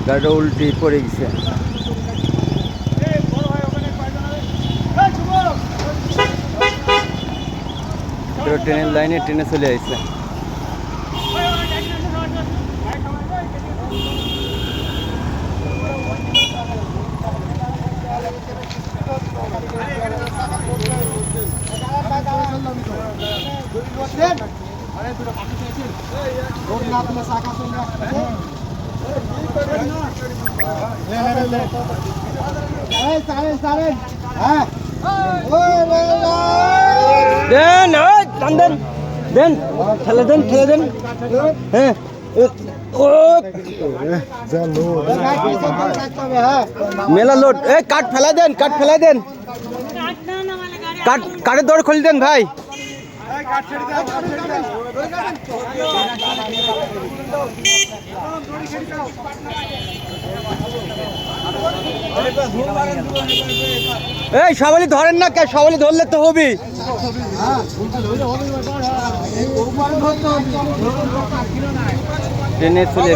গাড়িটা উল্টি পড়ে গেছে। ট্রেনের লাইনে ট্রেনে চলে আসছে। দেন দেন দেন ঠেলে দেন ঠেলে দেন। হ্যাঁ মেলা লোড। কাঠ ফেলা দেন, কাঠ ফেলা দেন, কাঠের দৌড় খুলে দেন ভাই। এই সবাই ধরেন না, কে সবাই ধরলে তো হবি। ট্রেনে চলে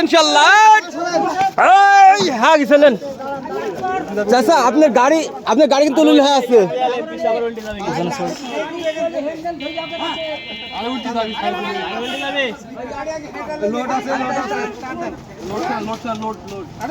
ইনশাল্লাহ। হ্যাঁ গেছিলেন চাচা, আপনার গাড়ি কিন্তু উলুল হয়ে আছে।